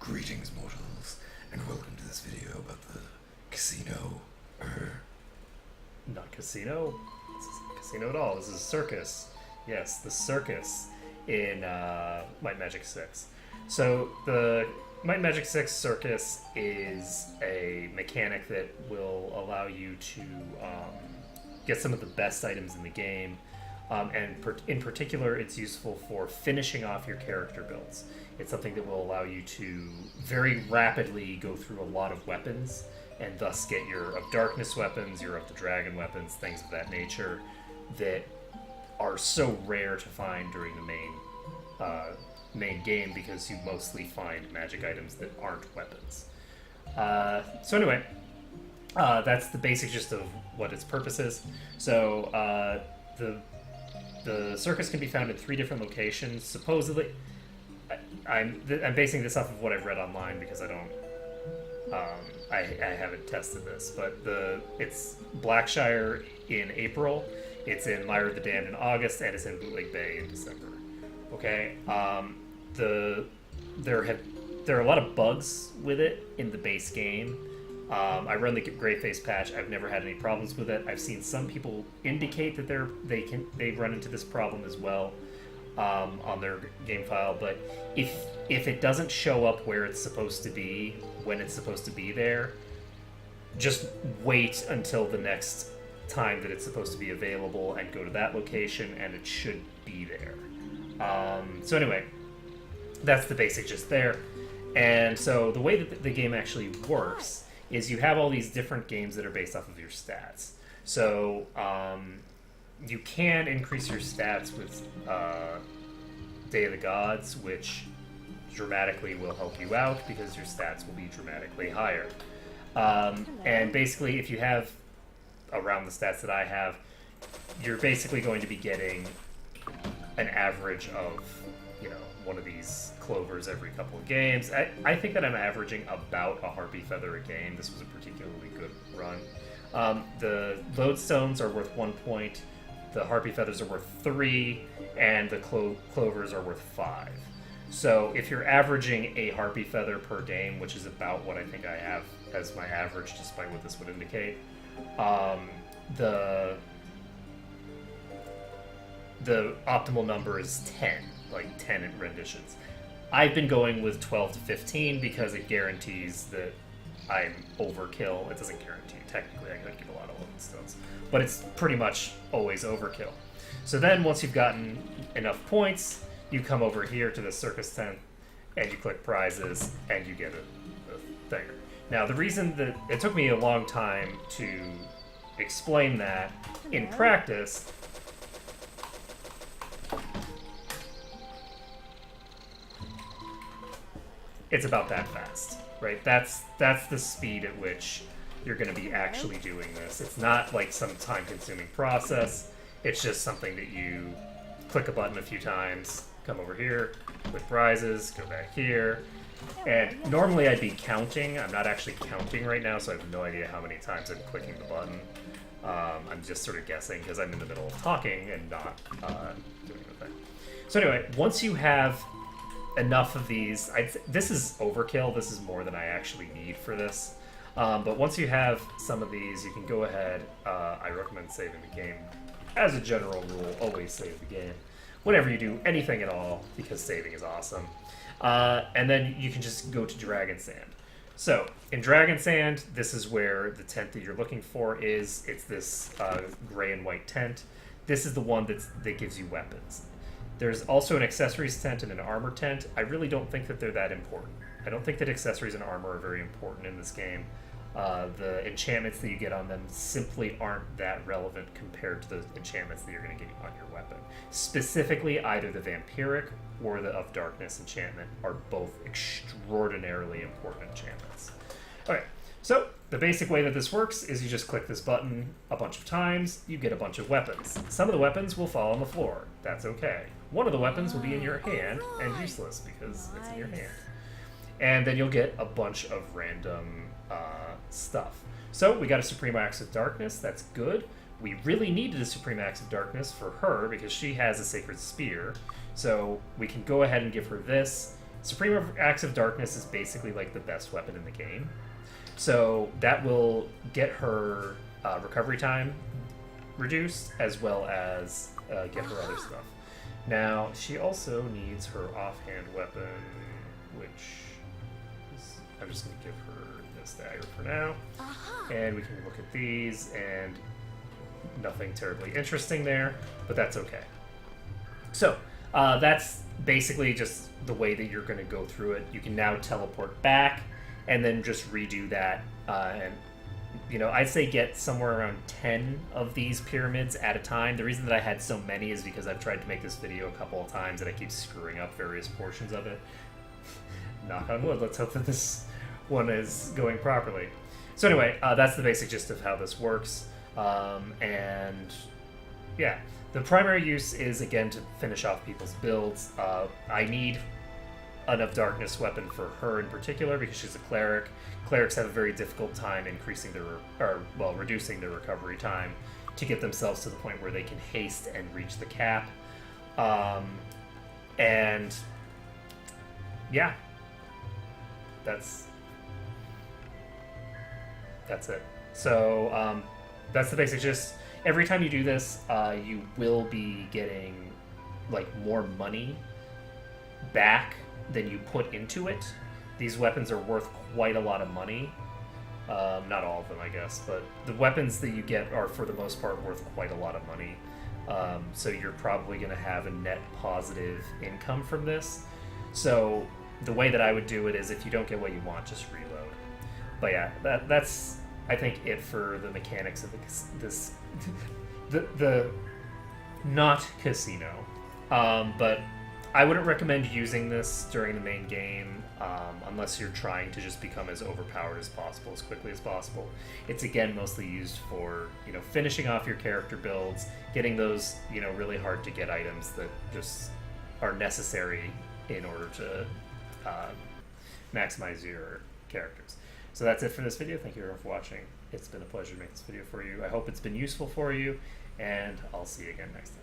Greetings, mortals, and welcome to this video about the casino. Not casino. This isn't a casino at all. This is Circus. Yes, the Circus in Might and Magic 6. So the Might and Magic 6 Circus is a mechanic that will allow you to get some of the best items in the game. In particular, it's useful for finishing off your character builds. It's something that will allow you to very rapidly go through a lot of weapons and thus get your of darkness weapons, your of the dragon weapons, things of that nature that are so rare to find during the main game because you mostly find magic items that aren't weapons. So anyway, that's the basic gist of what its purpose is. So the circus can be found in 3 different locations. Supposedly, I'm basing this off of what I've read online because I don't, I haven't tested this. But it's Blackshire in April, it's in Lyre of the Damned in August, and it's in Bootleg Bay in December. Okay, there are a lot of bugs with it in the base game. I run the Greyface patch. I've never had any problems with it. I've seen some people indicate that they run into this problem as well on their game file. But if it doesn't show up where it's supposed to be when it's supposed to be there, just wait until the next time that it's supposed to be available and go to that location, and it should be there. So anyway, that's the basic gist there. And so the way that the game actually works is you have all these different games that are based off of your stats. So you can increase your stats with Day of the Gods, which dramatically will help you out because your stats will be dramatically higher. And basically, if you have around the stats that I have, you're basically going to be getting an average of, one of these clovers every couple of games. I think that I'm averaging about a harpy feather a game. This was a particularly good run. The lodestones are worth 1 point, the harpy feathers are worth 3, and the clovers are worth 5. So if you're averaging a harpy feather per game, which is about what I think I have as my average, despite what this would indicate, the optimal number is 10. Like 10 renditions. I've been going with 12 to 15 because it guarantees that I'm overkill. It doesn't guarantee, technically, I could get a lot of lodestones, but it's pretty much always overkill. So then once you've gotten enough points, you come over here to the circus tent and you click prizes and you get a thing. Now the reason that it took me a long time to explain that in practice, it's about that fast, right? That's the speed at which you're going to be actually doing this. It's not like some time-consuming process. It's just something that you click a button a few times, come over here, click prizes, go back here. And normally I'd be counting. I'm not actually counting right now, so I have no idea how many times I'm clicking the button. I'm just sort of guessing because I'm in the middle of talking and not doing the thing. So anyway, once you have enough of these, this is overkill. This is more than I actually need for this. But once you have some of these, you can go ahead. I recommend saving the game. As a general rule, always save the game. Whenever you do anything at all, because saving is awesome. And then you can just go to Dragon Sand. So, in Dragon Sand, this is where the tent that you're looking for is. It's this gray and white tent. This is the one that gives you weapons. There's also an accessories tent and an armor tent. I really don't think that they're that important. I don't think that accessories and armor are very important in this game. The enchantments that you get on them simply aren't that relevant compared to the enchantments that you're going to get on your weapon. Specifically, either the Vampiric or the Of Darkness enchantment are both extraordinarily important enchantments. Okay, so the basic way that this works is you just click this button a bunch of times, you get a bunch of weapons. Some of the weapons will fall on the floor. That's okay. One of the weapons will be in your hand and useless because it's in your hand. And then you'll get a bunch of random stuff. So we got a Supreme Axe of Darkness. That's good. We really needed a Supreme Axe of Darkness for her because she has a Sacred Spear. So we can go ahead and give her this. Supreme Acts of Darkness is basically like the best weapon in the game. So that will get her recovery time reduced, as well as get her other stuff. Now, she also needs her offhand weapon, which is, I'm just going to give her this dagger for now. And we can look at these, and nothing terribly interesting there, but that's okay. So, that's basically just the way that you're going to go through it. You can now teleport back, and then just redo that, and I'd say get somewhere around 10 of these pyramids at a time. The reason that I had so many is because I've tried to make this video a couple of times and I keep screwing up various portions of it. Knock on wood, let's hope that this one is going properly. So anyway, that's the basic gist of how this works. And yeah, the primary use is, again, to finish off people's builds. I need an of darkness weapon for her in particular because she's a cleric. Clerics have a very difficult time increasing reducing their recovery time to get themselves to the point where they can haste and reach the cap. And yeah, that's it. So that's the basic gist. Every time you do this, you will be getting like more money back than you put into it. These weapons are worth quite a lot of money. Not all of them, I guess, but the weapons that you get are, for the most part, worth quite a lot of money. So you're probably going to have a net positive income from this. So the way that I would do it is, if you don't get what you want, just reload. But yeah, that's I think it for the mechanics of the not casino. But I wouldn't recommend using this during the main game unless you're trying to just become as overpowered as possible, as quickly as possible. It's, again, mostly used for, finishing off your character builds, getting those, really hard to get items that just are necessary in order to maximize your characters. So that's it for this video. Thank you everyone for watching. It's been a pleasure to make this video for you. I hope it's been useful for you, and I'll see you again next time.